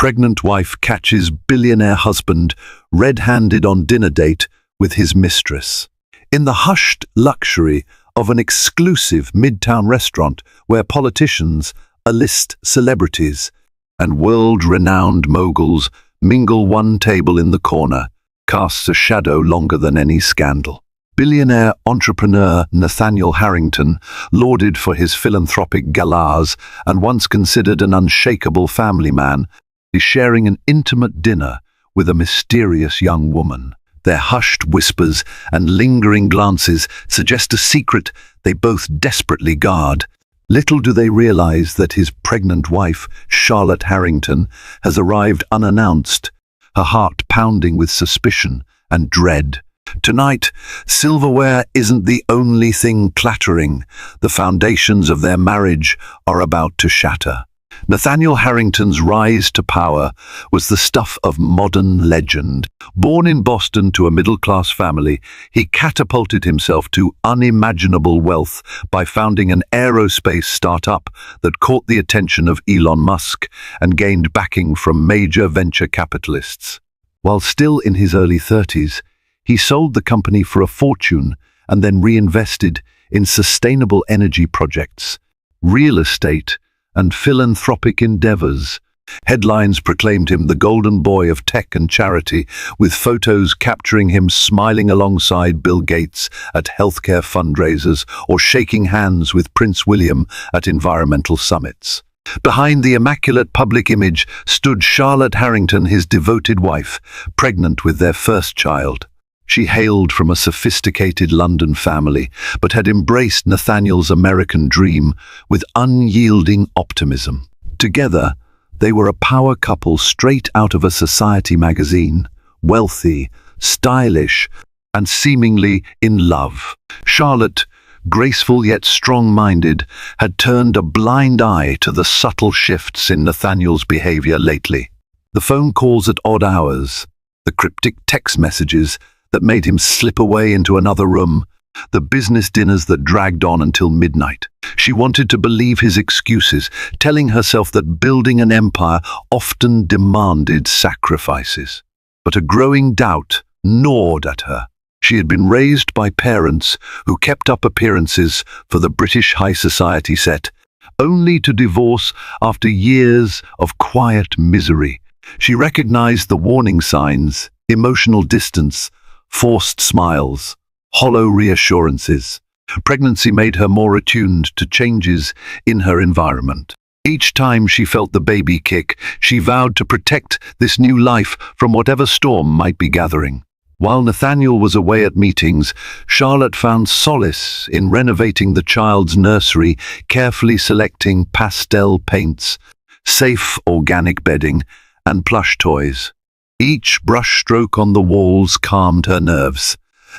pregnant wife catches billionaire husband red-handed on dinner date with his mistress. In the hushed luxury of an exclusive midtown restaurant where politicians, A-list celebrities, and world-renowned moguls mingle, one table in the corner casts a shadow longer than any scandal. Billionaire entrepreneur Nathaniel Harrington, lauded for his philanthropic galas and once considered an unshakable family man, is sharing an intimate dinner with a mysterious young woman. Their hushed whispers and lingering glances suggest a secret they both desperately guard. Little do they realize that his pregnant wife, Charlotte Harrington, has arrived unannounced, her heart pounding with suspicion and dread. Tonight, silverware isn't the only thing clattering. The foundations of their marriage are about to shatter. Nathaniel Harrington's rise to power was the stuff of modern legend. Born in Boston to a middle-class family, he catapulted himself to unimaginable wealth by founding an aerospace startup that caught the attention of Elon Musk and gained backing from major venture capitalists. While still in his early 30s, he sold the company for a fortune and then reinvested in sustainable energy projects, real estate, and philanthropic endeavors. Headlines proclaimed him the golden boy of tech and charity, with photos capturing him smiling alongside Bill Gates at healthcare fundraisers or shaking hands with Prince William at environmental summits. Behind the immaculate public image stood Charlotte Harrington, his devoted wife, pregnant with their first child. She hailed from a sophisticated London family, but had embraced Nathaniel's American dream with unyielding optimism. Together, they were a power couple straight out of a society magazine, wealthy, stylish, and seemingly in love. Charlotte, graceful yet strong-minded, had turned a blind eye to the subtle shifts in Nathaniel's behavior lately. The phone calls at odd hours, the cryptic text messages that made him slip away into another room, the business dinners that dragged on until midnight. She wanted to believe his excuses, telling herself that building an empire often demanded sacrifices. But a growing doubt gnawed at her. She had been raised by parents who kept up appearances for the British high society set, only to divorce after years of quiet misery. She recognized the warning signs: emotional distance, forced smiles, hollow reassurances. Pregnancy made her more attuned to changes in her environment. Each time she felt the baby kick, she vowed to protect this new life from whatever storm might be gathering. While Nathaniel was away at meetings, Charlotte found solace in renovating the child's nursery, carefully selecting pastel paints, safe organic bedding, and plush toys. Each brushstroke on the walls calmed her nerves,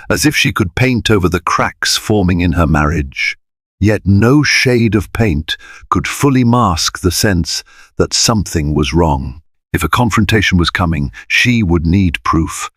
as if she could paint over the cracks forming in her marriage. Yet no shade of paint could fully mask the sense that something was wrong. If a confrontation was coming, she would need proof.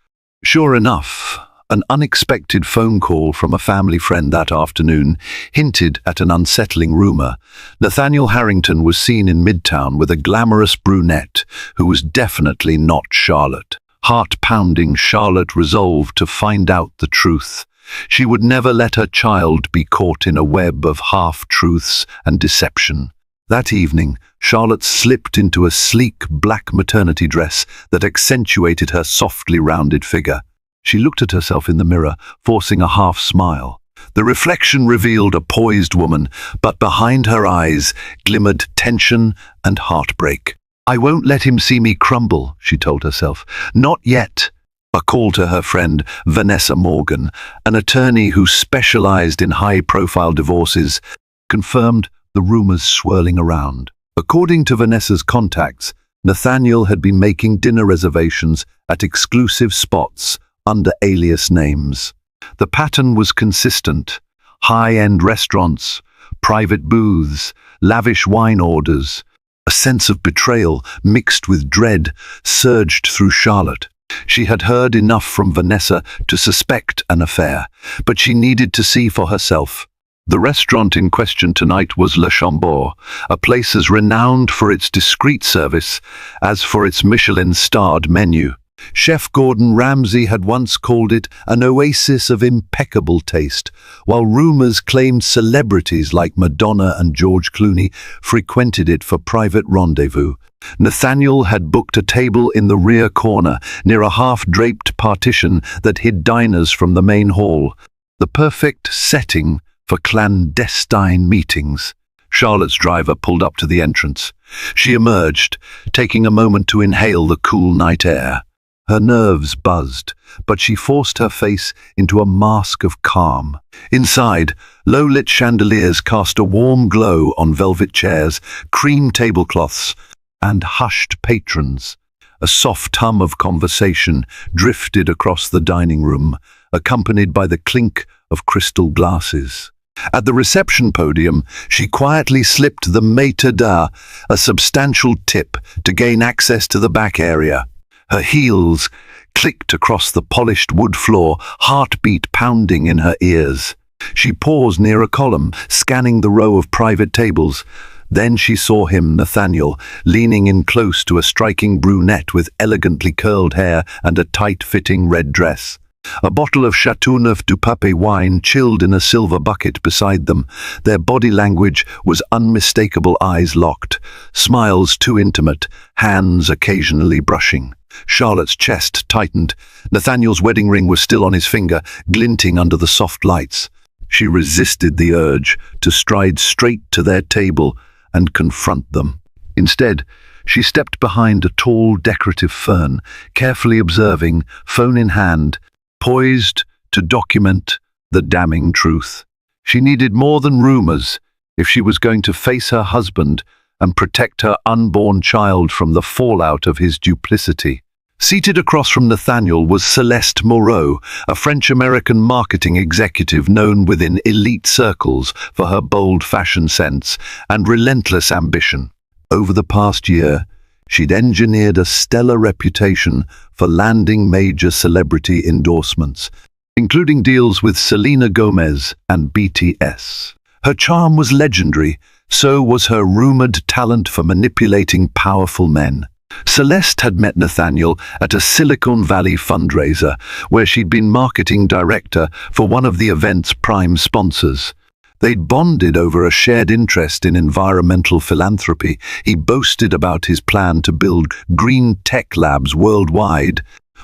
Sure enough, an unexpected phone call from a family friend that afternoon hinted at an unsettling rumor. Nathaniel Harrington was seen in Midtown with a glamorous brunette who was definitely not Charlotte. Heart-pounding, Charlotte resolved to find out the truth. She would never let her child be caught in a web of half-truths and deception. That evening, Charlotte slipped into a sleek black maternity dress that accentuated her softly rounded figure. She looked at herself in the mirror, forcing a half-smile. The reflection revealed a poised woman, but behind her eyes glimmered tension and heartbreak. "I won't let him see me crumble," she told herself. "Not yet." A call to her friend, Vanessa Morgan, an attorney who specialized in high-profile divorces, confirmed the rumors swirling around. According to Vanessa's contacts, Nathaniel had been making dinner reservations at exclusive spots under alias names. The pattern was consistent: high-end restaurants, private booths, lavish wine orders. A sense of betrayal mixed with dread surged through Charlotte. She had heard enough from Vanessa to suspect an affair, but she needed to see for herself. The restaurant in question tonight was Le Chambord, a place as renowned for its discreet service as for its Michelin-starred menu. Chef Gordon Ramsay had once called it an oasis of impeccable taste, while rumors claimed celebrities like Madonna and George Clooney frequented it for private rendezvous. Nathaniel had booked a table in the rear corner, near a half-draped partition that hid diners from the main hall, the perfect setting for clandestine meetings. Charlotte's driver pulled up to the entrance. She emerged, taking a moment to inhale the cool night air. Her nerves buzzed, but she forced her face into a mask of calm. Inside, low-lit chandeliers cast a warm glow on velvet chairs, cream tablecloths, and hushed patrons. A soft hum of conversation drifted across the dining room, accompanied by the clink of crystal glasses. At the reception podium, she quietly slipped the maître d', a substantial tip, to gain access to the back area. Her heels clicked across the polished wood floor, heartbeat pounding in her ears. She paused near a column, scanning the row of private tables. Then she saw him, Nathaniel, leaning in close to a striking brunette with elegantly curled hair and a tight-fitting red dress. A bottle of Chateauneuf du Pape wine chilled in a silver bucket beside them. Their body language was unmistakable, eyes locked, smiles too intimate, hands occasionally brushing. Charlotte's chest tightened. Nathaniel's wedding ring was still on his finger, glinting under the soft lights. She resisted the urge to stride straight to their table and confront them. Instead, she stepped behind a tall, decorative fern, carefully observing, phone in hand, poised to document the damning truth. She needed more than rumors if she was going to face her husband and protect her unborn child from the fallout of his duplicity. Seated across from Nathaniel was Celeste Moreau, a French-American marketing executive known within elite circles for her bold fashion sense and relentless ambition. Over the past year, she'd engineered a stellar reputation for landing major celebrity endorsements, including deals with Selena Gomez and BTS. Her charm was legendary, so was her rumored talent for manipulating powerful men. Celeste had met Nathaniel at a Silicon Valley fundraiser, where she'd been marketing director for one of the event's prime sponsors. They'd bonded over a shared interest in environmental philanthropy. He boasted about his plan to build green tech labs worldwide,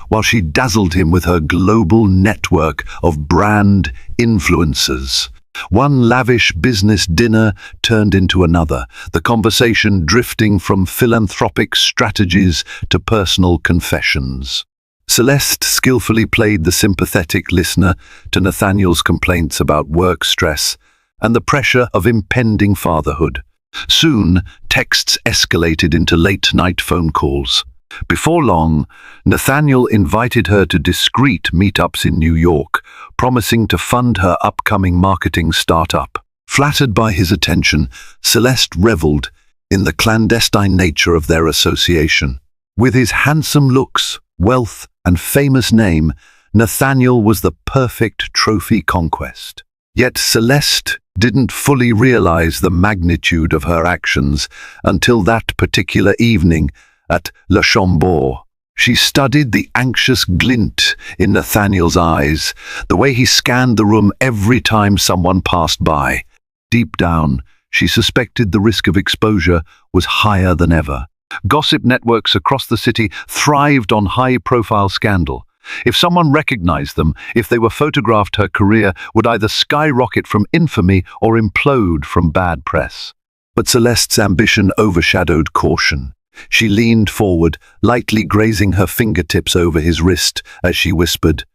while she dazzled him with her global network of brand influencers. One lavish business dinner turned into another, the conversation drifting from philanthropic strategies to personal confessions. Celeste skillfully played the sympathetic listener to Nathaniel's complaints about work stress and the pressure of impending fatherhood. Soon, texts escalated into late-night phone calls. Before long, Nathaniel invited her to discreet meetups in New York, promising to fund her upcoming marketing startup. Flattered by his attention, Celeste reveled in the clandestine nature of their association. With his handsome looks, wealth, and famous name, Nathaniel was the perfect trophy conquest. Yet Celeste didn't fully realize the magnitude of her actions until that particular evening at Le Chambord. She studied the anxious glint in Nathaniel's eyes, the way he scanned the room every time someone passed by. Deep down, she suspected the risk of exposure was higher than ever. Gossip networks across the city thrived on high-profile scandal. If someone recognized them, if they were photographed, her career would either skyrocket from infamy or implode from bad press. But Celeste's ambition overshadowed caution. She leaned forward, lightly grazing her fingertips over his wrist as she whispered,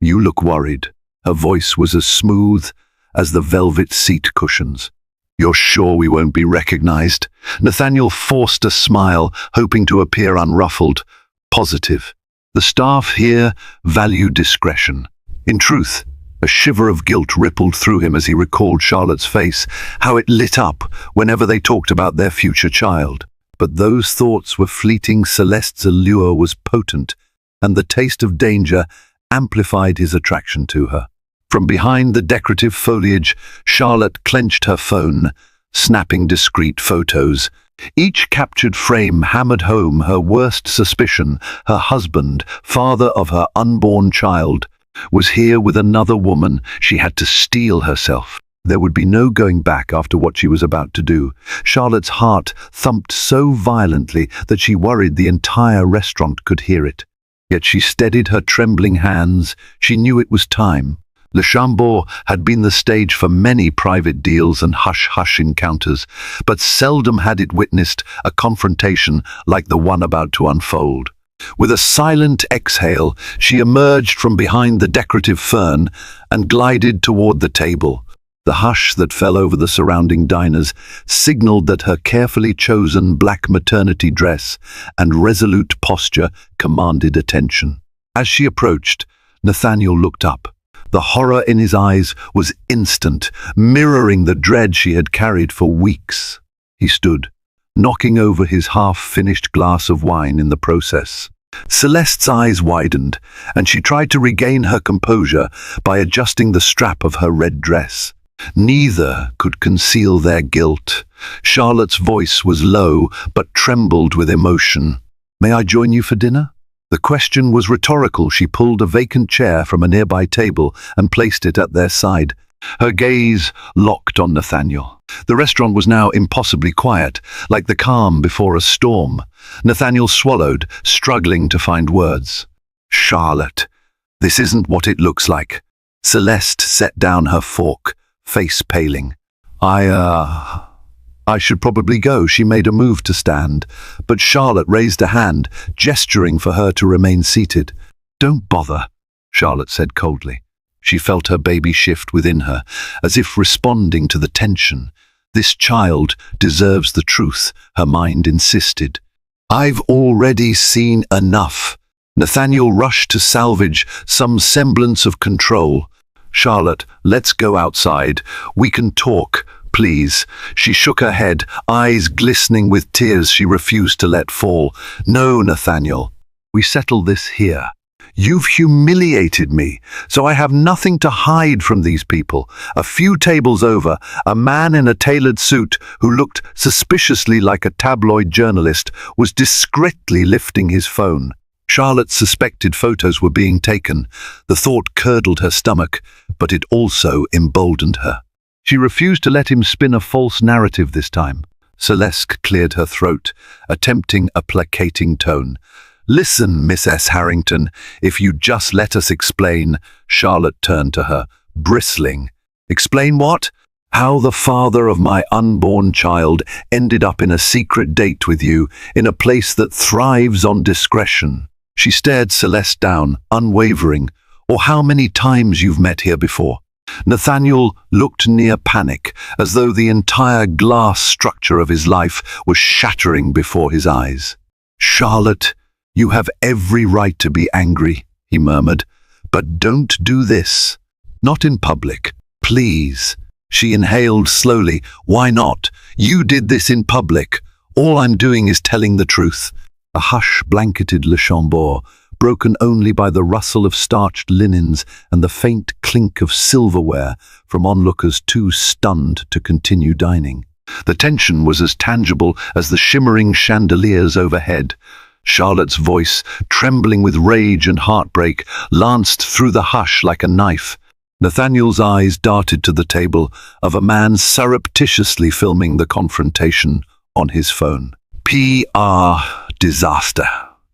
"You look worried." Her voice was as smooth as the velvet seat cushions. "You're sure we won't be recognized?" Nathaniel forced a smile, hoping to appear unruffled. Positive. The staff here valued discretion. In truth, a shiver of guilt rippled through him as he recalled Charlotte's face, how it lit up whenever they talked about their future child. But those thoughts were fleeting. Celeste's allure was potent, and the taste of danger amplified his attraction to her. From behind the decorative foliage, Charlotte clenched her phone, snapping discreet photos. Each captured frame hammered home her worst suspicion. Her husband, father of her unborn child, was here with another woman. She had to steel herself. There would be no going back after what she was about to do. Charlotte's heart thumped so violently that she worried the entire restaurant could hear it. Yet she steadied her trembling hands. She knew it was time. Le Chambord had been the stage for many private deals and hush-hush encounters, but seldom had it witnessed a confrontation like the one about to unfold. With a silent exhale, she emerged from behind the decorative fern and glided toward the table. The hush that fell over the surrounding diners signaled that her carefully chosen black maternity dress and resolute posture commanded attention. As she approached, Nathaniel looked up. The horror in his eyes was instant, mirroring the dread she had carried for weeks. He stood, knocking over his half-finished glass of wine in the process. Celeste's eyes widened, and she tried to regain her composure by adjusting the strap of her red dress. Neither could conceal their guilt. Charlotte's voice was low, but trembled with emotion. "May I join you for dinner?" The question was rhetorical. She pulled a vacant chair from a nearby table and placed it at their side. Her gaze locked on Nathaniel. The restaurant was now impossibly quiet, like the calm before a storm. Nathaniel swallowed, struggling to find words. "Charlotte, this isn't what it looks like." Celeste set down her fork, face paling. I should probably go." She made a move to stand, but Charlotte raised a hand, gesturing for her to remain seated. "Don't bother," Charlotte said coldly. She felt her baby shift within her, as if responding to the tension. This child deserves the truth, her mind insisted. "I've already seen enough." Nathaniel rushed to salvage some semblance of control. "Charlotte, let's go outside. We can talk. Please." She shook her head, eyes glistening with tears she refused to let fall. "No, Nathaniel. We settle this here. You've humiliated me, so I have nothing to hide from these people." A few tables over, a man in a tailored suit who looked suspiciously like a tabloid journalist was discreetly lifting his phone. Charlotte suspected photos were being taken. The thought curdled her stomach, but it also emboldened her. She refused to let him spin a false narrative this time. Celeste cleared her throat, attempting a placating tone. "Listen, Miss S. Harrington, if you'd just let us explain." Charlotte turned to her, bristling. "Explain what?" "How the father of my unborn child ended up in a secret date with you, in a place that thrives on discretion." She stared Celeste down, unwavering. "Or how many times you've met here before." Nathaniel looked near panic, as though the entire glass structure of his life was shattering before his eyes. "Charlotte, you have every right to be angry," he murmured, "but don't do this. Not in public. Please." She inhaled slowly. "Why not? You did this in public. All I'm doing is telling the truth." A hush blanketed Le Chambord, broken only by the rustle of starched linens and the faint clink of silverware from onlookers too stunned to continue dining. The tension was as tangible as the shimmering chandeliers overhead. Charlotte's voice, trembling with rage and heartbreak, lanced through the hush like a knife. Nathaniel's eyes darted to the table of a man surreptitiously filming the confrontation on his phone. PR disaster,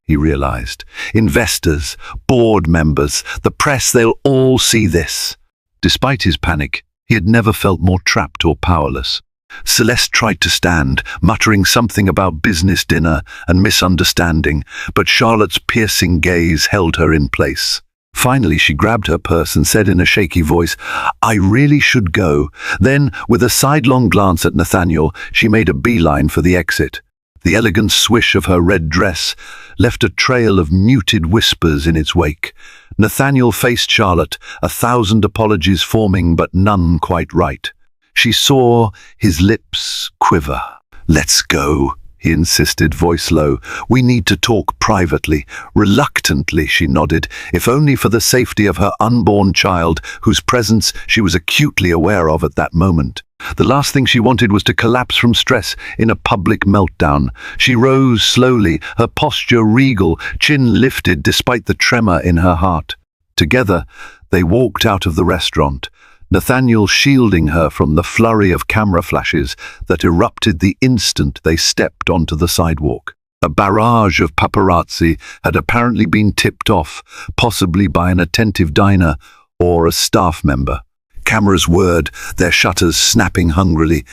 he realized. Investors, board members, the press, they'll all see this. Despite his panic, he had never felt more trapped or powerless. Celeste tried to stand, muttering something about business dinner and misunderstanding, but Charlotte's piercing gaze held her in place. Finally, she grabbed her purse and said in a shaky voice, "I really should go." Then, with a sidelong glance at Nathaniel, she made a beeline for the exit. The elegant swish of her red dress left a trail of muted whispers in its wake. Nathaniel faced Charlotte, 1,000 apologies forming but none quite right. She saw his lips quiver. "Let's go," he insisted, voice low. "We need to talk privately." Reluctantly, she nodded, if only for the safety of her unborn child, whose presence she was acutely aware of at that moment. The last thing she wanted was to collapse from stress in a public meltdown. She rose slowly, her posture regal, chin lifted despite the tremor in her heart. Together, they walked out of the restaurant, Nathaniel shielding her from the flurry of camera flashes that erupted the instant they stepped onto the sidewalk. A barrage of paparazzi had apparently been tipped off, possibly by an attentive diner or a staff member. Cameras whirred, their shutters snapping hungrily.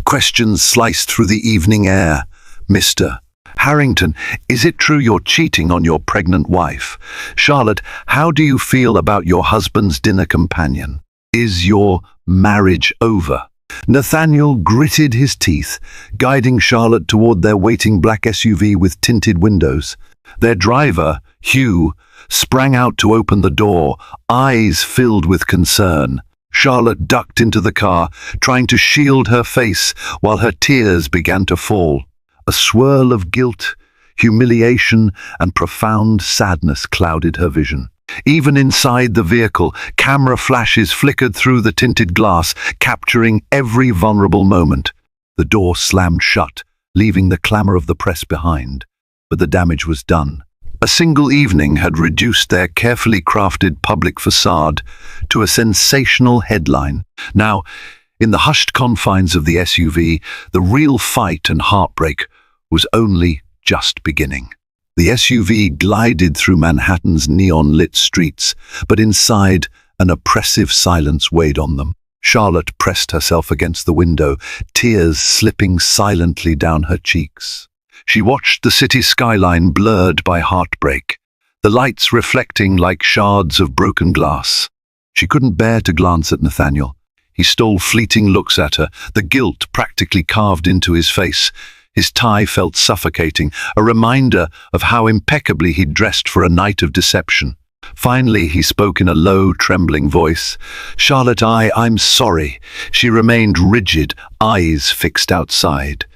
Questions sliced through the evening air. "Mr. Harrington, is it true you're cheating on your pregnant wife? Charlotte, how do you feel about your husband's dinner companion? Is your marriage over?" Nathaniel gritted his teeth, guiding Charlotte toward their waiting black SUV with tinted windows. Their driver, Hugh, sprang out to open the door, eyes filled with concern. Charlotte ducked into the car, trying to shield her face while her tears began to fall. A swirl of guilt, humiliation, and profound sadness clouded her vision. Even inside the vehicle, camera flashes flickered through the tinted glass, capturing every vulnerable moment. The door slammed shut, leaving the clamor of the press behind. But the damage was done. A single evening had reduced their carefully crafted public facade to a sensational headline. Now, in the hushed confines of the SUV, the real fight and heartbreak was only just beginning. The SUV glided through Manhattan's neon-lit streets, but inside, an oppressive silence weighed on them. Charlotte pressed herself against the window, tears slipping silently down her cheeks. She watched the city skyline blurred by heartbreak, the lights reflecting like shards of broken glass. She couldn't bear to glance at Nathaniel. He stole fleeting looks at her, the guilt practically carved into his face. His tie felt suffocating, a reminder of how impeccably he'd dressed for a night of deception. Finally, he spoke in a low, trembling voice. "Charlotte, I'm sorry." She remained rigid, eyes fixed outside.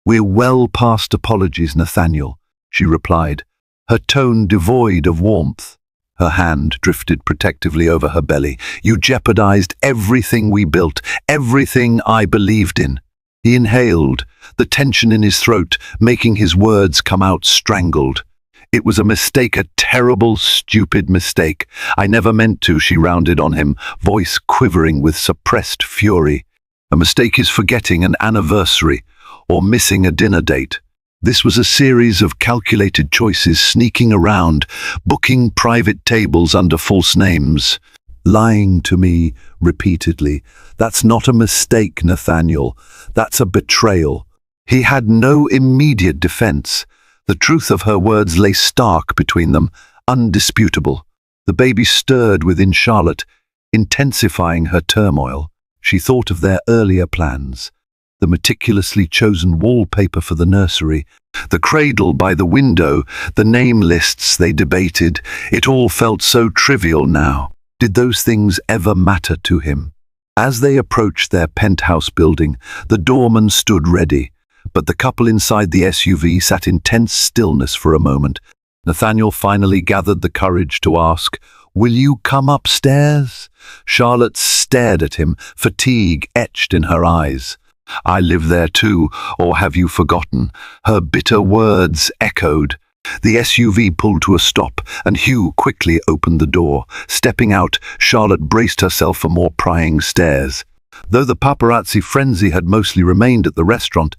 "We're well past apologies, Nathaniel," she replied, her tone devoid of warmth. Her hand drifted protectively over her belly. "You jeopardized everything we built, everything I believed in." He inhaled, the tension in his throat making his words come out strangled. "It was a mistake, a terrible, stupid mistake. I never meant to," she rounded on him, voice quivering with suppressed fury. "A mistake is forgetting an anniversary or missing a dinner date. This was a series of calculated choices, sneaking around, booking private tables under false names, lying to me repeatedly. That's not a mistake, Nathaniel. That's a betrayal." He had no immediate defense. The truth of her words lay stark between them, undisputable. The baby stirred within Charlotte, intensifying her turmoil. She thought of their earlier plans, the meticulously chosen wallpaper for the nursery, the cradle by the window, the name lists they debated. It all felt so trivial now. Did those things ever matter to him? As they approached their penthouse building, the doorman stood ready, but the couple inside the SUV sat in tense stillness for a moment. Nathaniel finally gathered the courage to ask, "Will you come upstairs?" Charlotte stared at him, fatigue etched in her eyes. "I live there too, or have you forgotten?" Her bitter words echoed. The SUV pulled to a stop, and Hugh quickly opened the door. Stepping out, Charlotte braced herself for more prying stares. Though the paparazzi frenzy had mostly remained at the restaurant,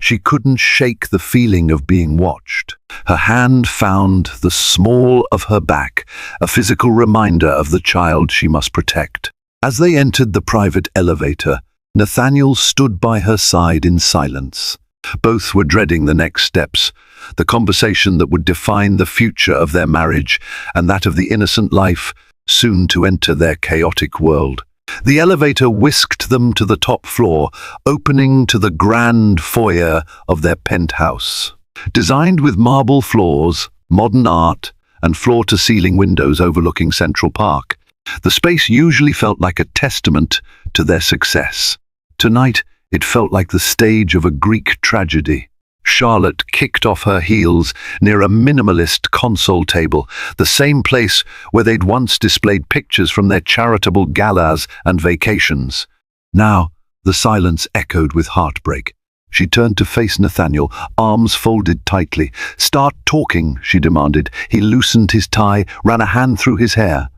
she couldn't shake the feeling of being watched. Her hand found the small of her back, a physical reminder of the child she must protect. As they entered the private elevator, Nathaniel stood by her side in silence. Both were dreading the next steps, the conversation that would define the future of their marriage and that of the innocent life soon to enter their chaotic world. The elevator whisked them to the top floor, opening to the grand foyer of their penthouse. Designed with marble floors, modern art, and floor-to-ceiling windows overlooking Central Park, the space usually felt like a testament to their success. Tonight, it felt like the stage of a Greek tragedy. Charlotte kicked off her heels near a minimalist console table, the same place where they'd once displayed pictures from their charitable galas and vacations. Now, the silence echoed with heartbreak. She turned to face Nathaniel, arms folded tightly. "Start talking," she demanded. He loosened his tie, ran a hand through his hair.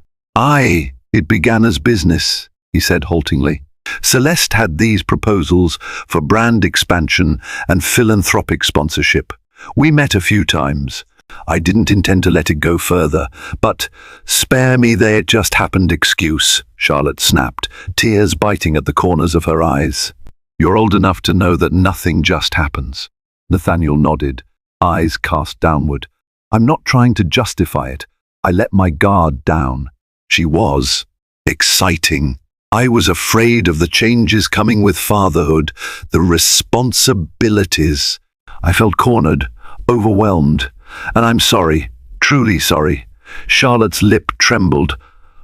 It began as business," he said haltingly. "Celeste had these proposals for brand expansion and philanthropic sponsorship. We met a few times. I didn't intend to let it go further, but spare me the it just happened excuse," Charlotte snapped, tears biting at the corners of her eyes. "You're old enough to know that nothing just happens." Nathaniel nodded, eyes cast downward. "I'm not trying to justify it. I let my guard down." She was exciting. I was afraid of the changes coming with fatherhood, the responsibilities. I felt cornered, overwhelmed, and I'm sorry, truly sorry. Charlotte's lip trembled.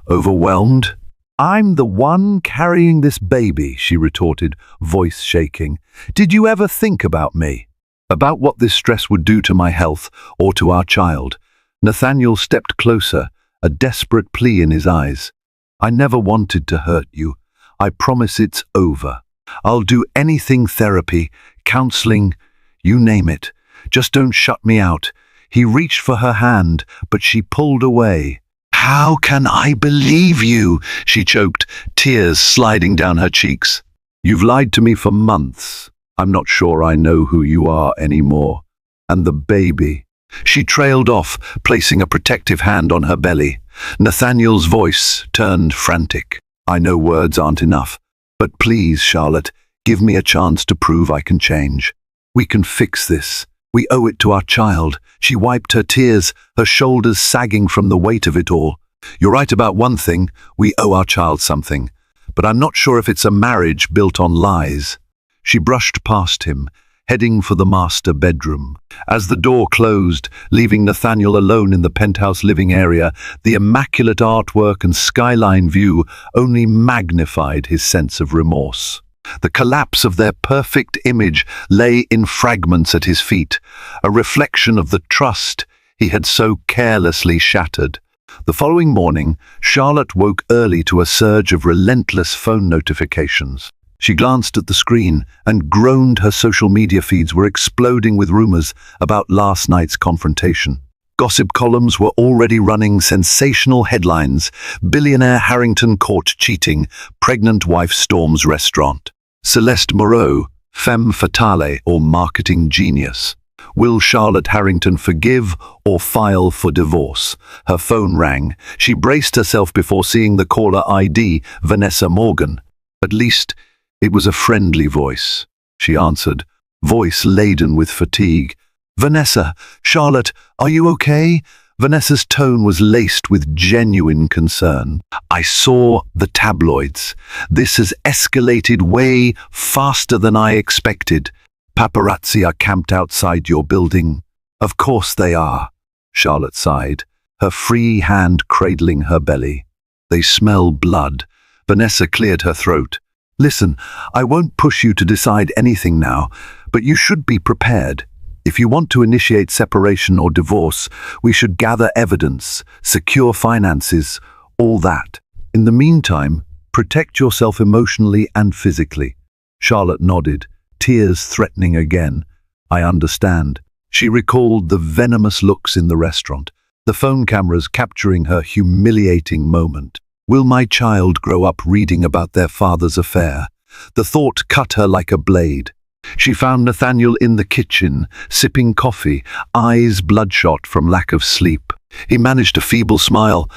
"Overwhelmed? I'm the one carrying this baby," she retorted, voice shaking. "Did you ever think about me? About what this stress would do to my health or to our child?" Nathaniel stepped closer, a desperate plea in his eyes. "I never wanted to hurt you. I promise it's over. I'll do anything, therapy, counseling, you name it. Just don't shut me out." He reached for her hand, but she pulled away. "How can I believe you?" she choked, tears sliding down her cheeks. "You've lied to me for months. I'm not sure I know who you are anymore. And the baby." She trailed off, placing a protective hand on her belly. Nathaniel's voice turned frantic. "I know words aren't enough, but please, Charlotte, give me a chance to prove I can change. We can fix this. We owe it to our child." She wiped her tears, her shoulders sagging from the weight of it all. "You're right about one thing, we owe our child something. But I'm not sure if it's a marriage built on lies." She brushed past him, heading for the master bedroom. As the door closed, leaving Nathaniel alone in the penthouse living area, the immaculate artwork and skyline view only magnified his sense of remorse. The collapse of their perfect image lay in fragments at his feet, a reflection of the trust he had so carelessly shattered. The following morning, Charlotte woke early to a surge of relentless phone notifications. She glanced at the screen and groaned. Her social media feeds were exploding with rumors about last night's confrontation. Gossip columns were already running sensational headlines. Billionaire Harrington caught cheating, pregnant wife storms restaurant. Celeste Moreau, femme fatale or marketing genius. Will Charlotte Harrington forgive or file for divorce? Her phone rang. She braced herself before seeing the caller ID, Vanessa Morgan. At least it was a friendly voice, she answered, voice laden with fatigue. "Vanessa, Charlotte, are you okay?" Vanessa's tone was laced with genuine concern. "I saw the tabloids. This has escalated way faster than I expected. Paparazzi are camped outside your building." "Of course they are," Charlotte sighed, her free hand cradling her belly. "They smell blood." Vanessa cleared her throat. "Listen, I won't push you to decide anything now, but you should be prepared. If you want to initiate separation or divorce, we should gather evidence, secure finances, all that. In the meantime, protect yourself emotionally and physically." Charlotte nodded, tears threatening again. "I understand." She recalled the venomous looks in the restaurant, the phone cameras capturing her humiliating moment. Will my child grow up reading about their father's affair? The thought cut her like a blade. She found Nathaniel in the kitchen, sipping coffee, eyes bloodshot from lack of sleep. He managed a feeble smile.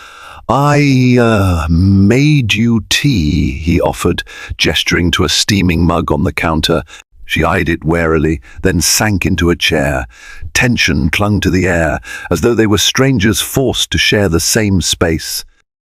I made you tea," he offered, gesturing to a steaming mug on the counter. She eyed it warily, then sank into a chair. Tension clung to the air, as though they were strangers forced to share the same space.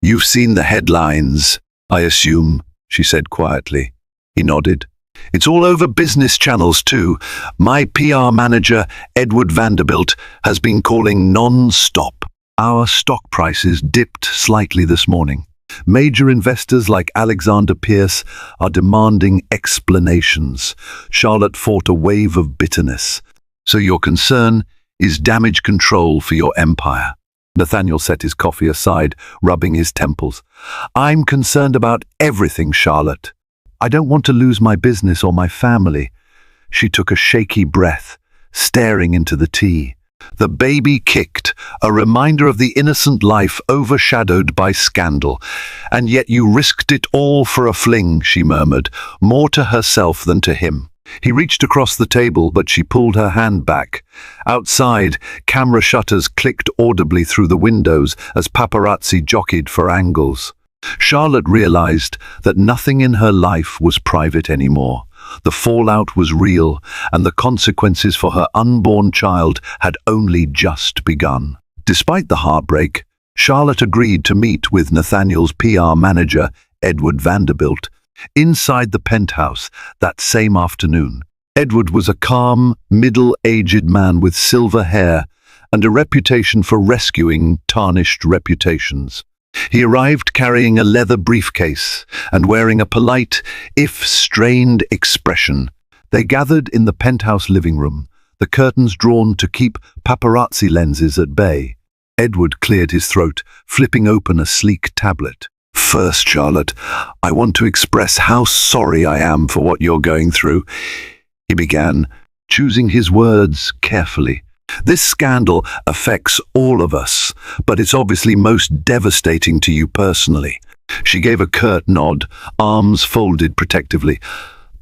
"You've seen the headlines, I assume," she said quietly. He nodded. "It's all over business channels too. My PR manager, Edward Vanderbilt, has been calling non-stop. Our stock prices dipped slightly this morning. Major investors like Alexander Pierce are demanding explanations." Charlotte fought a wave of bitterness. So your concern is damage control for your empire. Nathaniel set his coffee aside, rubbing his temples. I'm concerned about everything, Charlotte. I don't want to lose my business or my family. She took a shaky breath, staring into the tea. The baby kicked, a reminder of the innocent life overshadowed by scandal. And yet you risked it all for a fling, she murmured, more to herself than to him. He reached across the table, but she pulled her hand back. Outside, camera shutters clicked audibly through the windows as paparazzi jockeyed for angles. Charlotte realized that nothing in her life was private anymore. The fallout was real, and the consequences for her unborn child had only just begun. Despite the heartbreak, Charlotte agreed to meet with Nathaniel's PR manager, Edward Vanderbilt, inside the penthouse that same afternoon. Edward was a calm, middle-aged man with silver hair and a reputation for rescuing tarnished reputations. He arrived carrying a leather briefcase and wearing a polite, if strained, expression. They gathered in the penthouse living room, the curtains drawn to keep paparazzi lenses at bay. Edward cleared his throat, flipping open a sleek tablet. First, Charlotte, I want to express how sorry I am for what you're going through, he began, choosing his words carefully. This scandal affects all of us, but it's obviously most devastating to you personally. She gave a curt nod, arms folded protectively.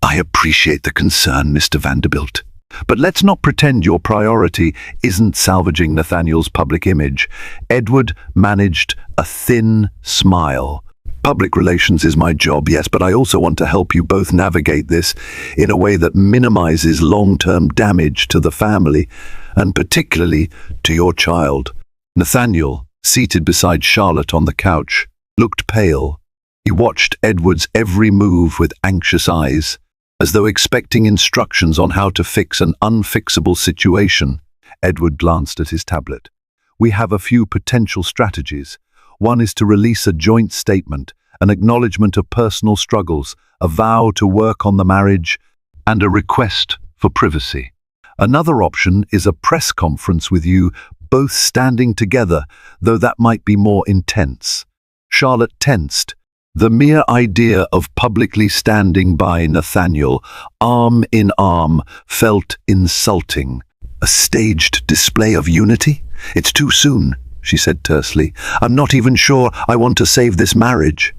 I appreciate the concern, Mr. Vanderbilt. But let's not pretend your priority isn't salvaging Nathaniel's public image. Edward managed a thin smile. Public relations is my job, yes, but I also want to help you both navigate this in a way that minimizes long-term damage to the family, and particularly to your child. Nathaniel, seated beside Charlotte on the couch, looked pale. He watched Edward's every move with anxious eyes, as though expecting instructions on how to fix an unfixable situation. Edward glanced at his tablet. We have a few potential strategies. One is to release a joint statement, an acknowledgement of personal struggles, a vow to work on the marriage, and a request for privacy. Another option is a press conference with you both standing together, though that might be more intense. Charlotte tensed. The mere idea of publicly standing by Nathaniel, arm in arm, felt insulting. A staged display of unity? It's too soon, she said tersely. I'm not even sure I want to save this marriage.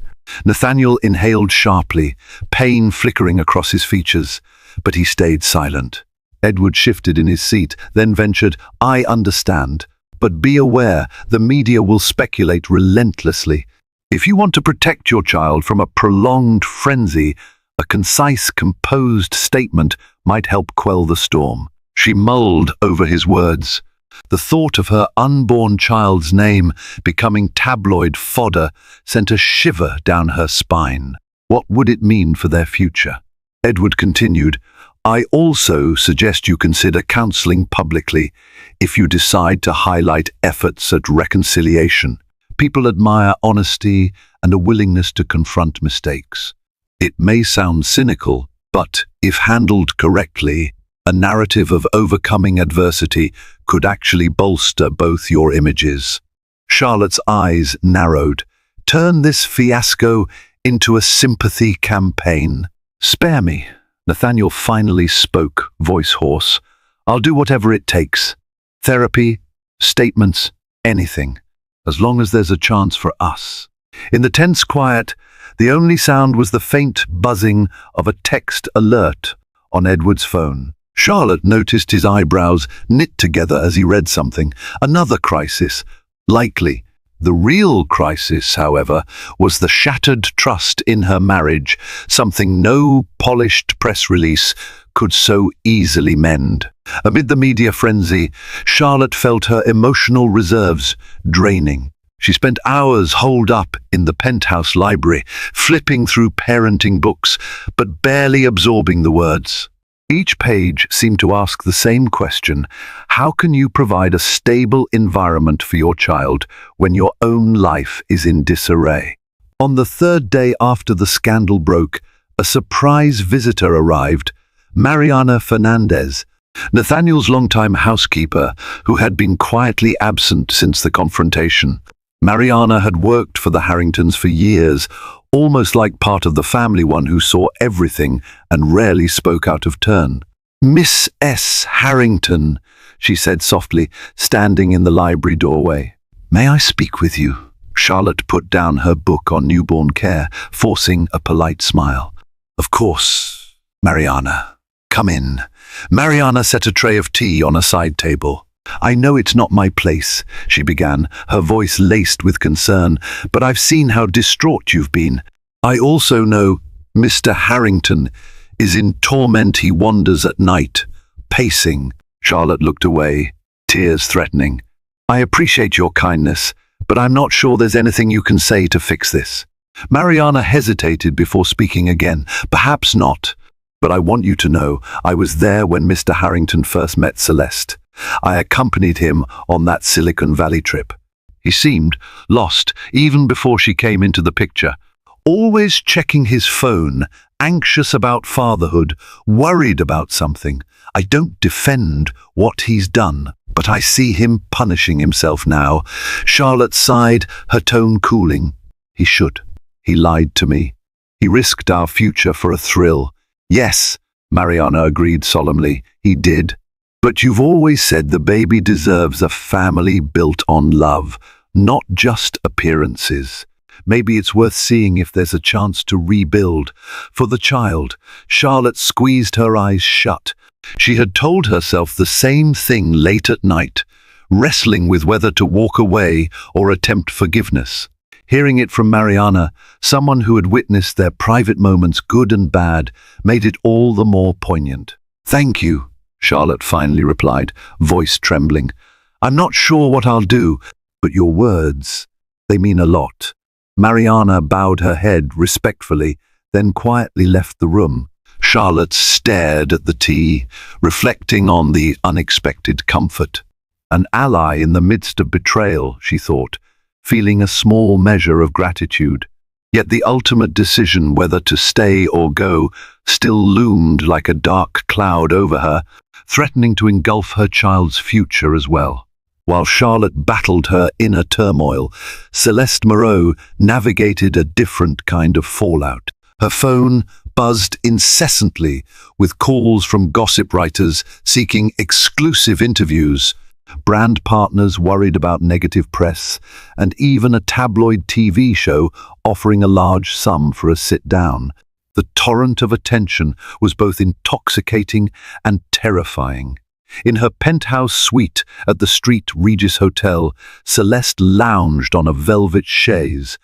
Nathaniel inhaled sharply, pain flickering across his features, but he stayed silent. Edward shifted in his seat, then ventured, I understand, but be aware the media will speculate relentlessly. If you want to protect your child from a prolonged frenzy, a concise, composed statement might help quell the storm. She mulled over his words. The thought of her unborn child's name becoming tabloid fodder sent a shiver down her spine. What would it mean for their future? Edward continued, I also suggest you consider counseling publicly if you decide to highlight efforts at reconciliation. People admire honesty and a willingness to confront mistakes. It may sound cynical, but if handled correctly, a narrative of overcoming adversity could actually bolster both your images. Charlotte's eyes narrowed. Turn this fiasco into a sympathy campaign. Spare me. Nathaniel finally spoke, voice hoarse. I'll do whatever it takes. Therapy, statements, anything. As long as there's a chance for us. In the tense quiet, the only sound was the faint buzzing of a text alert on Edward's phone. Charlotte noticed his eyebrows knit together as he read something. Another crisis. Likely. The real crisis, however, was the shattered trust in her marriage, something no polished press release could so easily mend. Amid the media frenzy, Charlotte felt her emotional reserves draining. She spent hours holed up in the penthouse library, flipping through parenting books, but barely absorbing the words. Each page seemed to ask the same question: how can you provide a stable environment for your child when your own life is in disarray? On the third day after the scandal broke, a surprise visitor arrived, Mariana Fernandez, Nathaniel's longtime housekeeper, who had been quietly absent since the confrontation. Mariana had worked for the Harringtons for years, almost like part of the family, one who saw everything and rarely spoke out of turn. "Miss S. Harrington," she said softly, standing in the library doorway. "May I speak with you?" Charlotte put down her book on newborn care, forcing a polite smile. "Of course, Mariana. Come in." Mariana set a tray of tea on a side table. "I know it's not my place," she began, her voice laced with concern, "but I've seen how distraught you've been. I also know Mr. Harrington is in torment. He wanders at night, pacing." Charlotte looked away, tears threatening. "I appreciate your kindness, but I'm not sure there's anything you can say to fix this." Mariana hesitated before speaking again. "Perhaps not, but I want you to know I was there when Mr. Harrington first met Celeste. I accompanied him on that Silicon Valley trip. He seemed lost even before she came into the picture, always checking his phone, anxious about fatherhood, worried about something. I don't defend what he's done, but I see him punishing himself now." Charlotte sighed, her tone cooling. "He should. He lied to me. He risked our future for a thrill." "Yes," Mariana agreed solemnly, "he did. But you've always said the baby deserves a family built on love, not just appearances. Maybe it's worth seeing if there's a chance to rebuild for the child." Charlotte squeezed her eyes shut. She had told herself the same thing late at night, wrestling with whether to walk away or attempt forgiveness. Hearing it from Mariana, someone who had witnessed their private moments, good and bad, made it all the more poignant. "Thank you," Charlotte finally replied, voice trembling. "I'm not sure what I'll do, but your words, they mean a lot." Mariana bowed her head respectfully, then quietly left the room. Charlotte stared at the tea, reflecting on the unexpected comfort. An ally in the midst of betrayal, she thought, feeling a small measure of gratitude. Yet the ultimate decision whether to stay or go still loomed like a dark cloud over her, threatening to engulf her child's future as well. While Charlotte battled her inner turmoil, Celeste Moreau navigated a different kind of fallout. Her phone buzzed incessantly with calls from gossip writers seeking exclusive interviews, brand partners worried about negative press, and even a tabloid TV show offering a large sum for a sit-down. The torrent of attention was both intoxicating and terrifying. In her penthouse suite at the Street Regis Hotel, Celeste lounged on a velvet chaise,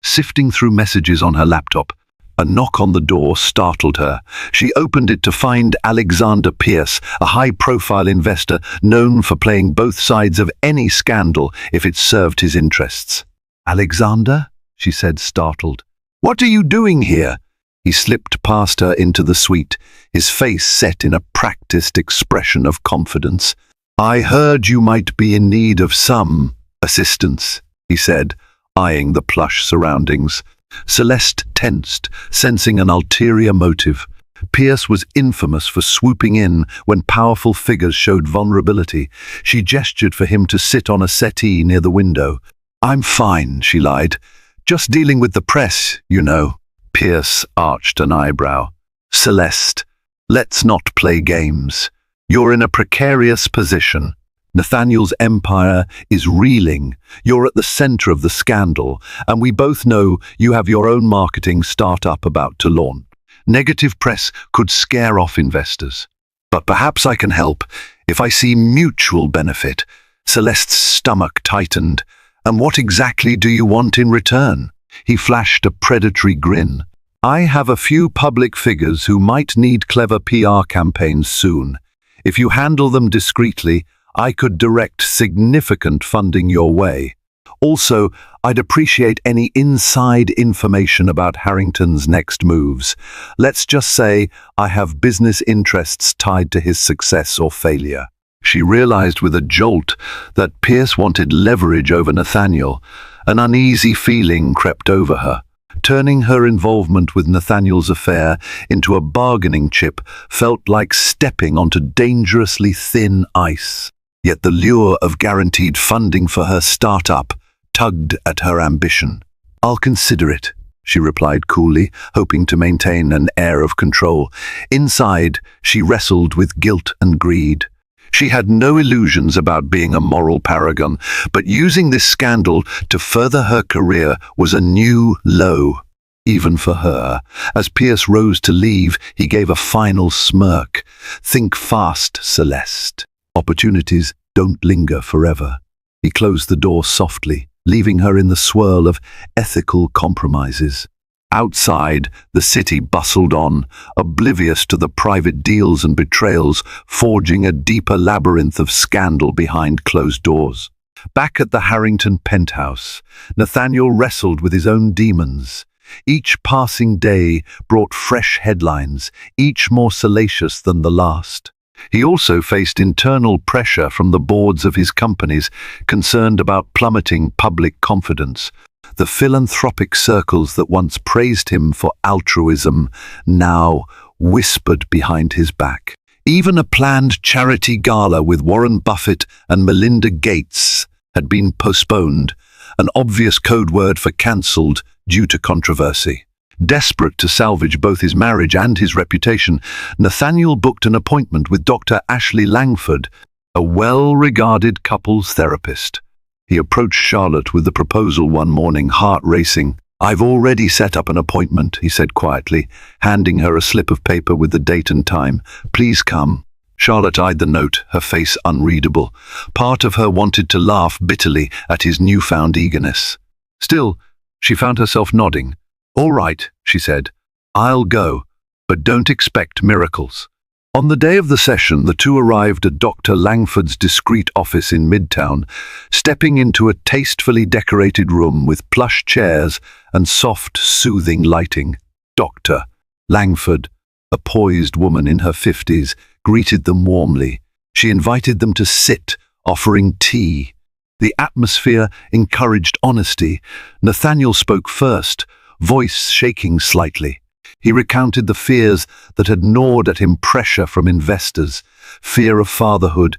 sifting through messages on her laptop. A knock on the door startled her. She opened it to find Alexander Pierce, a high-profile investor known for playing both sides of any scandal if it served his interests. "Alexander?" she said, startled. "What are you doing here?" He slipped past her into the suite, his face set in a practiced expression of confidence. "I heard you might be in need of some assistance," he said, eyeing the plush surroundings. Celeste tensed, sensing an ulterior motive. Pierce was infamous for swooping in when powerful figures showed vulnerability. She gestured for him to sit on a settee near the window. "I'm fine," she lied. "Just dealing with the press, you know." Pierce arched an eyebrow. "Celeste, let's not play games. You're in a precarious position. Nathaniel's empire is reeling. You're at the center of the scandal, and we both know you have your own marketing startup about to launch. Negative press could scare off investors. But perhaps I can help if I see mutual benefit." Celeste's stomach tightened. "And what exactly do you want in return?" He flashed a predatory grin. "I have a few public figures who might need clever PR campaigns soon. If you handle them discreetly, I could direct significant funding your way. Also, I'd appreciate any inside information about Harrington's next moves. Let's just say I have business interests tied to his success or failure." She realized with a jolt that Pierce wanted leverage over Nathaniel. An uneasy feeling crept over her. Turning her involvement with Nathaniel's affair into a bargaining chip felt like stepping onto dangerously thin ice. Yet the lure of guaranteed funding for her startup tugged at her ambition. "I'll consider it," she replied coolly, hoping to maintain an air of control. Inside, she wrestled with guilt and greed. She had no illusions about being a moral paragon, but using this scandal to further her career was a new low, even for her. As Pierce rose to leave, he gave a final smirk. "Think fast, Celeste. Opportunities don't linger forever." He closed the door softly, leaving her in the swirl of ethical compromises. Outside, the city bustled on, oblivious to the private deals and betrayals, forging a deeper labyrinth of scandal behind closed doors. Back at the Harrington penthouse, Nathaniel wrestled with his own demons. Each passing day brought fresh headlines, each more salacious than the last. He also faced internal pressure from the boards of his companies, concerned about plummeting public confidence. The philanthropic circles that once praised him for altruism now whispered behind his back. Even a planned charity gala with Warren Buffett and Melinda Gates had been postponed, an obvious code word for cancelled due to controversy. Desperate to salvage both his marriage and his reputation, Nathaniel booked an appointment with Dr. Ashley Langford, a well-regarded couples therapist. He approached Charlotte with the proposal one morning, heart racing. "I've already set up an appointment," he said quietly, handing her a slip of paper with the date and time. "Please come." Charlotte eyed the note, her face unreadable. Part of her wanted to laugh bitterly at his newfound eagerness. Still, she found herself nodding. "All right," she said. "I'll go, but don't expect miracles." On the day of the session, the two arrived at Dr. Langford's discreet office in Midtown, stepping into a tastefully decorated room with plush chairs and soft, soothing lighting. Dr. Langford, a poised woman in her 50s, greeted them warmly. She invited them to sit, offering tea. The atmosphere encouraged honesty. Nathaniel spoke first, voice shaking slightly. He recounted the fears that had gnawed at him, pressure from investors, fear of fatherhood,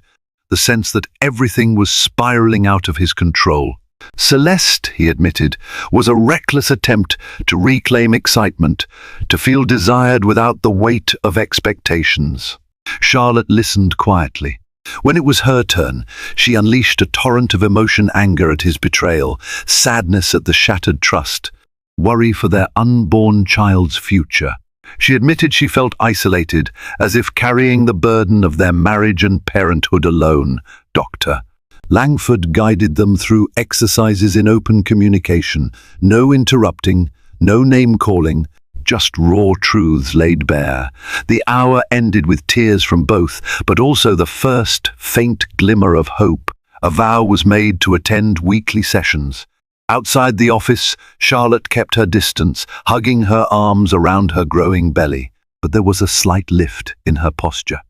the sense that everything was spiraling out of his control. Celeste, he admitted, was a reckless attempt to reclaim excitement, to feel desired without the weight of expectations. Charlotte listened quietly. When it was her turn, she unleashed a torrent of emotion, anger at his betrayal, sadness at the shattered trust, worry for their unborn child's future. She admitted she felt isolated, as if carrying the burden of their marriage and parenthood alone. Dr. Langford guided them through exercises in open communication, no interrupting, no name-calling, just raw truths laid bare. The hour ended with tears from both, but also the first faint glimmer of hope. A vow was made to attend weekly sessions. Outside the office, Charlotte kept her distance, hugging her arms around her growing belly. But there was a slight lift in her posture,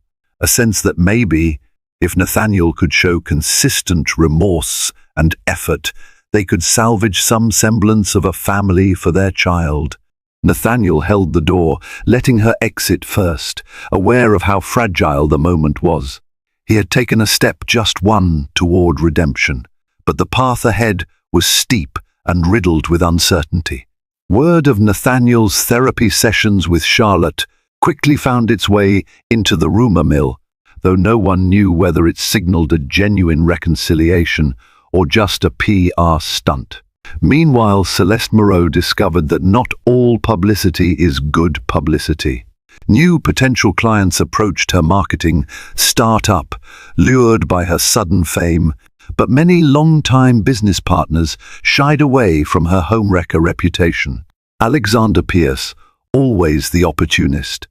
a sense that maybe, if Nathaniel could show consistent remorse and effort, they could salvage some semblance of a family for their child. Nathaniel held the door, letting her exit first, aware of how fragile the moment was. He had taken a step, just one, toward redemption, but the path ahead was steep and riddled with uncertainty. Word of Nathaniel's therapy sessions with Charlotte quickly found its way into the rumor mill, though no one knew whether it signaled a genuine reconciliation or just a PR stunt. Meanwhile, Celeste Moreau discovered that not all publicity is good publicity. New potential clients approached her marketing startup, lured by her sudden fame, but many long-time business partners shied away from her homewrecker reputation. Alexander Pierce, always the opportunist,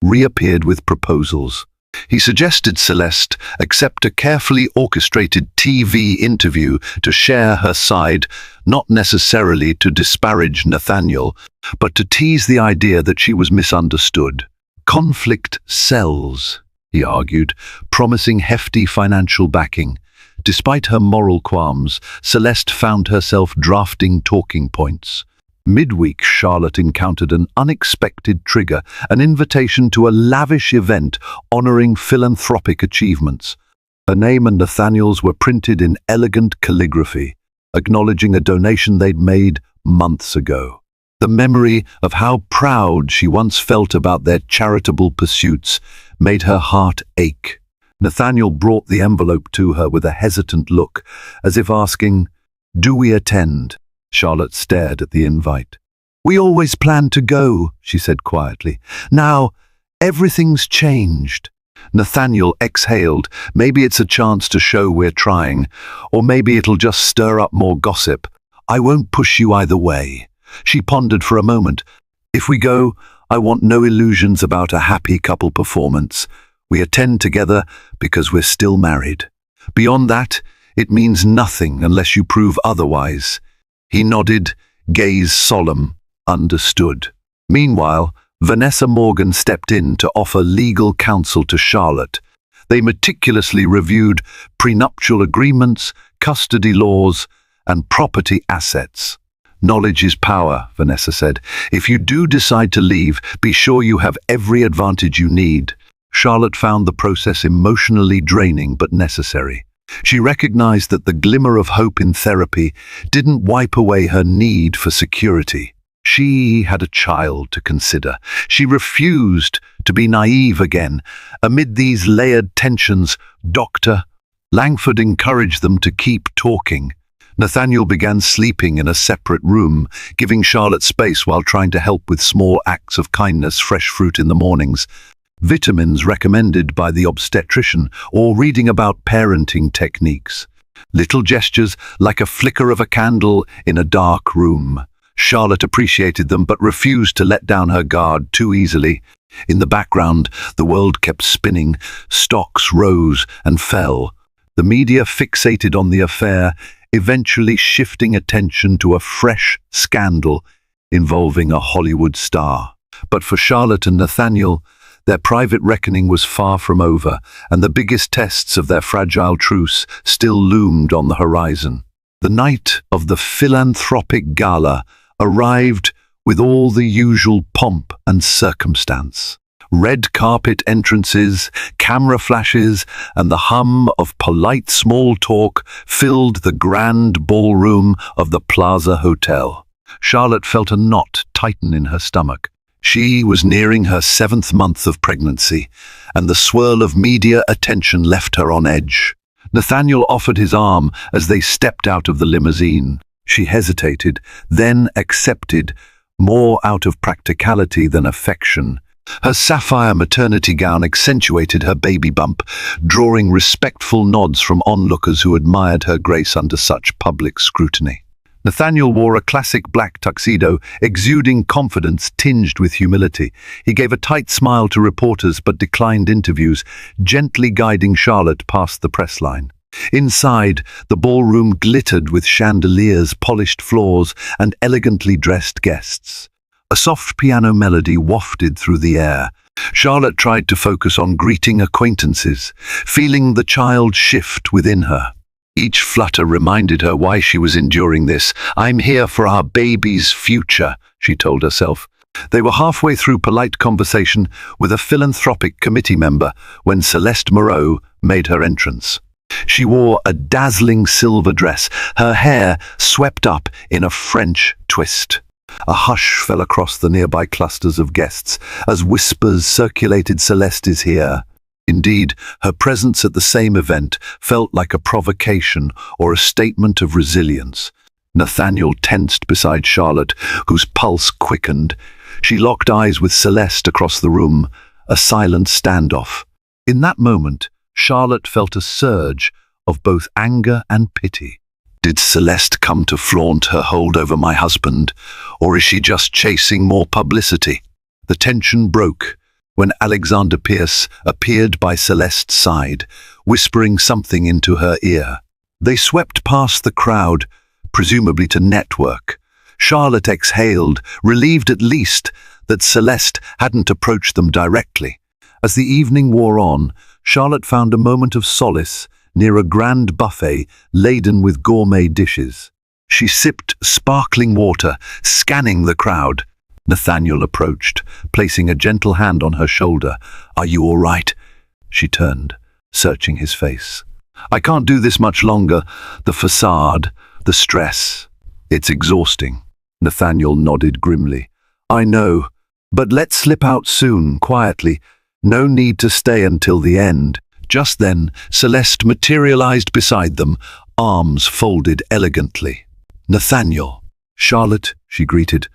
reappeared with proposals. He suggested Celeste accept a carefully orchestrated TV interview to share her side, not necessarily to disparage Nathaniel, but to tease the idea that she was misunderstood. Conflict sells, he argued, promising hefty financial backing. Despite her moral qualms, Celeste found herself drafting talking points. Midweek, Charlotte encountered an unexpected trigger, an invitation to a lavish event honoring philanthropic achievements. Her name and Nathaniel's were printed in elegant calligraphy, acknowledging a donation they'd made months ago. The memory of how proud she once felt about their charitable pursuits made her heart ache. Nathaniel brought the envelope to her with a hesitant look, as if asking, "Do we attend?" Charlotte stared at the invite. "We always planned to go," she said quietly. "Now, everything's changed." Nathaniel exhaled. Maybe it's a chance to show we're trying, or maybe it'll just stir up more gossip. "I won't push you either way." She pondered for a moment. "If we go, I want no illusions about a happy couple performance. We attend together because we're still married. Beyond that, it means nothing unless you prove otherwise." He nodded, gaze solemn. Understood. Meanwhile, Vanessa Morgan stepped in to offer legal counsel to Charlotte. They meticulously reviewed prenuptial agreements, custody laws, and property assets. "Knowledge is power," Vanessa said. "If you do decide to leave, be sure you have every advantage you need." Charlotte found the process emotionally draining but necessary. She recognized that the glimmer of hope in therapy didn't wipe away her need for security. She had a child to consider. She refused to be naive again. Amid these layered tensions, Dr. Langford encouraged them to keep talking. Nathaniel began sleeping in a separate room, giving Charlotte space while trying to help with small acts of kindness, fresh fruit in the mornings, vitamins recommended by the obstetrician, or reading about parenting techniques. Little gestures like a flicker of a candle in a dark room. Charlotte appreciated them but refused to let down her guard too easily. In the background, the world kept spinning. Stocks rose and fell. The media fixated on the affair, eventually shifting attention to a fresh scandal involving a Hollywood star. But for Charlotte and Nathaniel, their private reckoning was far from over, and the biggest tests of their fragile truce still loomed on the horizon. The night of the philanthropic gala arrived with all the usual pomp and circumstance. Red carpet entrances, camera flashes, and the hum of polite small talk filled the grand ballroom of the Plaza Hotel. Charlotte felt a knot tighten in her stomach. She was nearing her 7th month of pregnancy, and the swirl of media attention left her on edge. Nathaniel offered his arm as they stepped out of the limousine. She hesitated, then accepted, more out of practicality than affection. Her sapphire maternity gown accentuated her baby bump, drawing respectful nods from onlookers who admired her grace under such public scrutiny. Nathaniel wore a classic black tuxedo, exuding confidence tinged with humility. He gave a tight smile to reporters but declined interviews, gently guiding Charlotte past the press line. Inside, the ballroom glittered with chandeliers, polished floors, and elegantly dressed guests. A soft piano melody wafted through the air. Charlotte tried to focus on greeting acquaintances, feeling the child shift within her. Each flutter reminded her why she was enduring this. "I'm here for our baby's future," she told herself. They were halfway through polite conversation with a philanthropic committee member when Celeste Moreau made her entrance. She wore a dazzling silver dress, her hair swept up in a French twist. A hush fell across the nearby clusters of guests as whispers circulated, "Celeste is here." Indeed, her presence at the same event felt like a provocation or a statement of resilience. Nathaniel tensed beside Charlotte, whose pulse quickened. She locked eyes with Celeste across the room, a silent standoff. In that moment, Charlotte felt a surge of both anger and pity. Did Celeste come to flaunt her hold over my husband, or is she just chasing more publicity? The tension broke when Alexander Pierce appeared by Celeste's side, whispering something into her ear. They swept past the crowd, presumably to network. Charlotte exhaled, relieved at least that Celeste hadn't approached them directly. As the evening wore on, Charlotte found a moment of solace near a grand buffet laden with gourmet dishes. She sipped sparkling water, scanning the crowd. Nathaniel approached, placing a gentle hand on her shoulder. "Are you all right?" She turned, searching his face. "I can't do this much longer. The facade, the stress. It's exhausting." Nathaniel nodded grimly. "I know, but let's slip out soon, quietly. No need to stay until the end." Just then, Celeste materialized beside them, arms folded elegantly. "Nathaniel." "Charlotte," she greeted,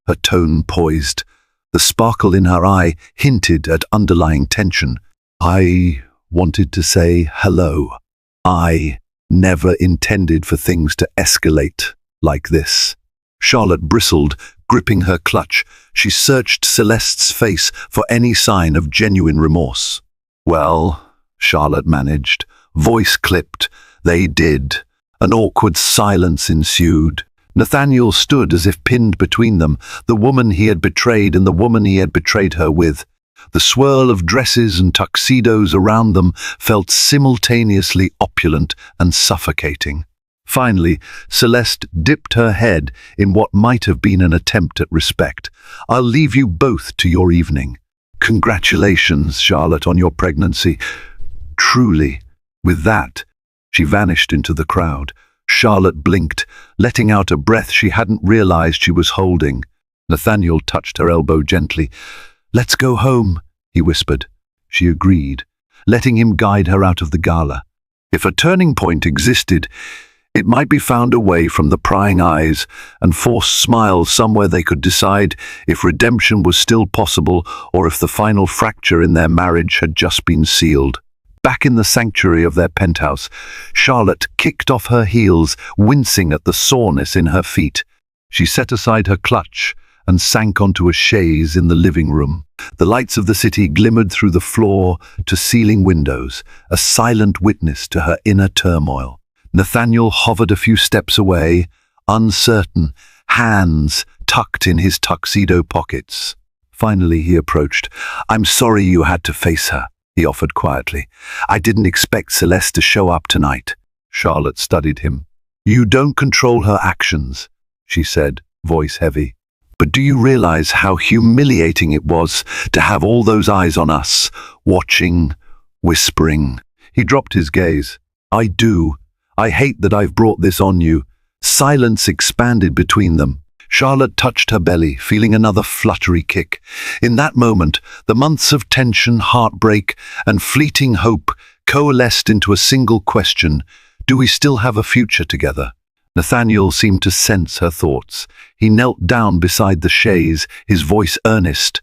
her tone poised. The sparkle in her eye hinted at underlying tension. "I wanted to say hello. I never intended for things to escalate like this." Charlotte bristled, gripping her clutch. She searched Celeste's face for any sign of genuine remorse. "Well," Charlotte managed, voice clipped, "they did." An awkward silence ensued. Nathaniel stood as if pinned between them, the woman he had betrayed and the woman he had betrayed her with. The swirl of dresses and tuxedos around them felt simultaneously opulent and suffocating. Finally, Celeste dipped her head in what might have been an attempt at respect. "I'll leave you both to your evening. Congratulations, Charlotte, on your pregnancy. Truly." With that, she vanished into the crowd. Charlotte blinked, letting out a breath she hadn't realized she was holding. Nathaniel touched her elbow gently. "Let's go home," he whispered. She agreed, letting him guide her out of the gala. If a turning point existed, it might be found away from the prying eyes and forced smiles somewhere they could decide if redemption was still possible or if the final fracture in their marriage had just been sealed. Back in the sanctuary of their penthouse, Charlotte kicked off her heels, wincing at the soreness in her feet. She set aside her clutch and sank onto a chaise in the living room. The lights of the city glimmered through the floor-to-ceiling windows, a silent witness to her inner turmoil. Nathaniel hovered a few steps away, uncertain, hands tucked in his tuxedo pockets. Finally he approached. "I'm sorry you had to face her," he offered quietly. "I didn't expect Celeste to show up tonight." Charlotte studied him. "You don't control her actions," she said, voice heavy. "But do you realize how humiliating it was to have all those eyes on us, watching, whispering?" He dropped his gaze. "I do. I hate that I've brought this on you." Silence expanded between them. Charlotte touched her belly, feeling another fluttery kick. In that moment, the months of tension, heartbreak, and fleeting hope coalesced into a single question: do we still have a future together? Nathaniel seemed to sense her thoughts. He knelt down beside the chaise, his voice earnest.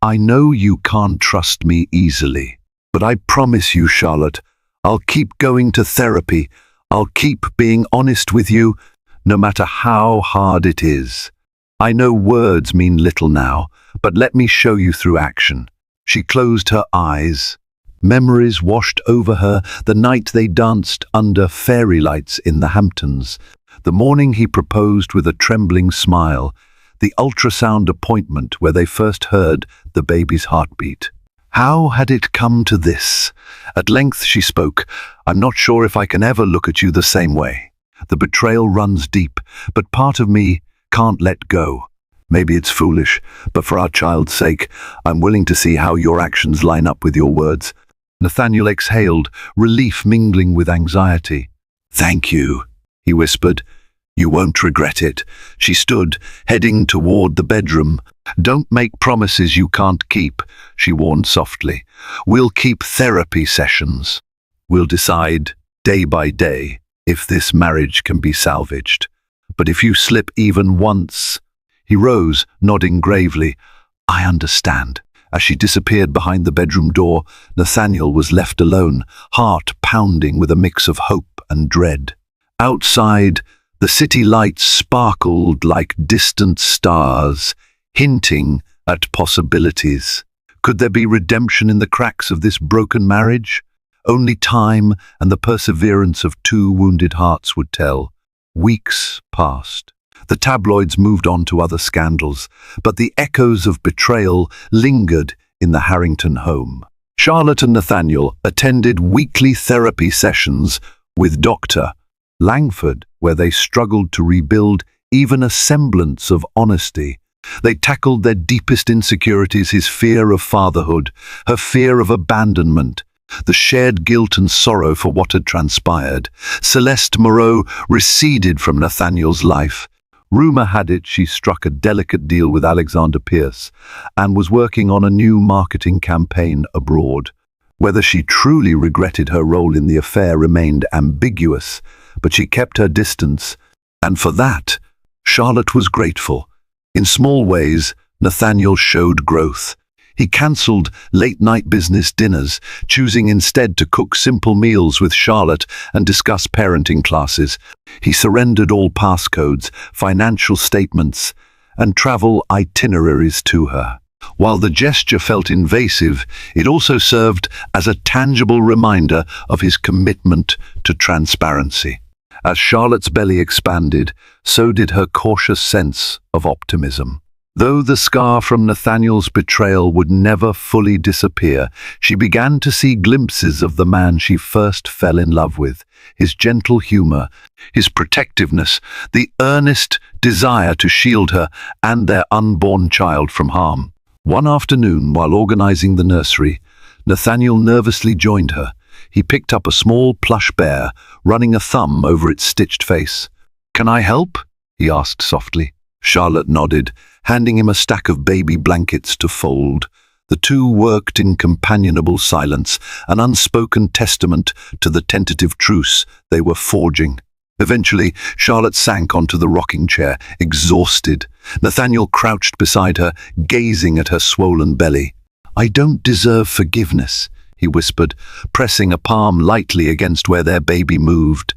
"I know you can't trust me easily, but I promise you, Charlotte, I'll keep going to therapy. I'll keep being honest with you, no matter how hard it is. I know words mean little now, but let me show you through action." She closed her eyes. Memories washed over her, the night they danced under fairy lights in the Hamptons, the morning he proposed with a trembling smile, the ultrasound appointment where they first heard the baby's heartbeat. How had it come to this? At length she spoke. "I'm not sure if I can ever look at you the same way. The betrayal runs deep, but part of me can't let go. Maybe it's foolish, but for our child's sake, I'm willing to see how your actions line up with your words." Nathaniel exhaled, relief mingling with anxiety. "Thank you," he whispered. "You won't regret it." She stood, heading toward the bedroom. "Don't make promises you can't keep," she warned softly. "We'll keep therapy sessions. We'll decide, day by day, if this marriage can be salvaged. But if you slip even once—" He rose, nodding gravely. "I understand." As she disappeared behind the bedroom door, Nathaniel was left alone, heart pounding with a mix of hope and dread. Outside, the city lights sparkled like distant stars, hinting at possibilities. Could there be redemption in the cracks of this broken marriage? Only time and the perseverance of two wounded hearts would tell. Weeks passed. The tabloids moved on to other scandals, but the echoes of betrayal lingered in the Harrington home. Charlotte and Nathaniel attended weekly therapy sessions with Dr. Langford, where they struggled to rebuild even a semblance of honesty. They tackled their deepest insecurities, his fear of fatherhood, her fear of abandonment, the shared guilt and sorrow for what had transpired. Celeste Moreau receded from Nathaniel's life. Rumor had it she struck a delicate deal with Alexander Pierce and was working on a new marketing campaign abroad. Whether she truly regretted her role in the affair remained ambiguous, but she kept her distance, and for that, Charlotte was grateful. In small ways, Nathaniel showed growth. He cancelled late-night business dinners, choosing instead to cook simple meals with Charlotte and discuss parenting classes. He surrendered all passcodes, financial statements, and travel itineraries to her. While the gesture felt invasive, it also served as a tangible reminder of his commitment to transparency. As Charlotte's belly expanded, so did her cautious sense of optimism. Though the scar from Nathaniel's betrayal would never fully disappear, she began to see glimpses of the man she first fell in love with, his gentle humor, his protectiveness, the earnest desire to shield her and their unborn child from harm. One afternoon, while organizing the nursery, Nathaniel nervously joined her. He picked up a small plush bear, running a thumb over its stitched face. "Can I help?" he asked softly. Charlotte nodded, handing him a stack of baby blankets to fold. The two worked in companionable silence, an unspoken testament to the tentative truce they were forging. Eventually, Charlotte sank onto the rocking chair, exhausted. Nathaniel crouched beside her, gazing at her swollen belly. "I don't deserve forgiveness," he whispered, pressing a palm lightly against where their baby moved.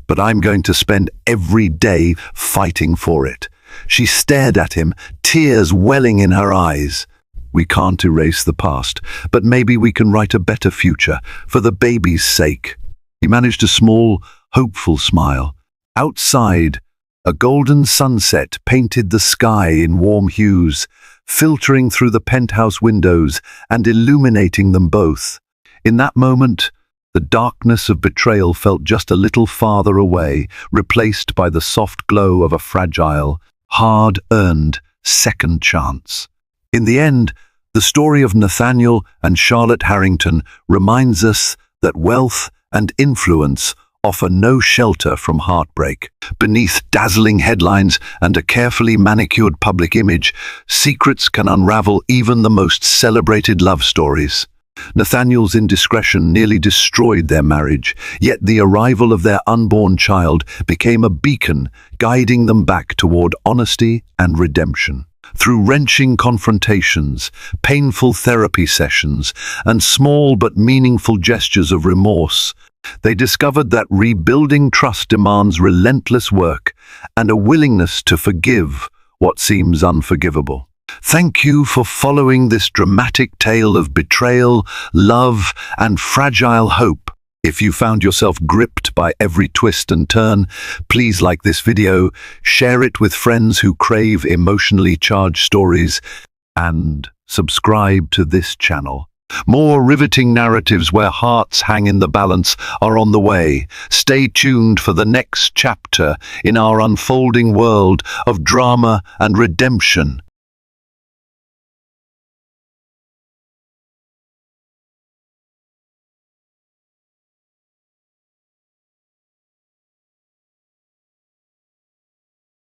"But I'm going to spend every day fighting for it." She stared at him, tears welling in her eyes. "We can't erase the past, but maybe we can write a better future, for the baby's sake." He managed a small, hopeful smile. Outside, a golden sunset painted the sky in warm hues, filtering through the penthouse windows and illuminating them both. In that moment, the darkness of betrayal felt just a little farther away, replaced by the soft glow of a fragile, hard-earned second chance. In the end, the story of Nathaniel and Charlotte Harrington reminds us that wealth and influence offer no shelter from heartbreak. Beneath dazzling headlines and a carefully manicured public image, secrets can unravel even the most celebrated love stories. Nathaniel's indiscretion nearly destroyed their marriage, yet the arrival of their unborn child became a beacon, guiding them back toward honesty and redemption. Through wrenching confrontations, painful therapy sessions, and small but meaningful gestures of remorse, they discovered that rebuilding trust demands relentless work and a willingness to forgive what seems unforgivable. Thank you for following this dramatic tale of betrayal, love, and fragile hope. If you found yourself gripped by every twist and turn, please like this video, share it with friends who crave emotionally charged stories, and subscribe to this channel. More riveting narratives where hearts hang in the balance are on the way. Stay tuned for the next chapter in our unfolding world of drama and redemption.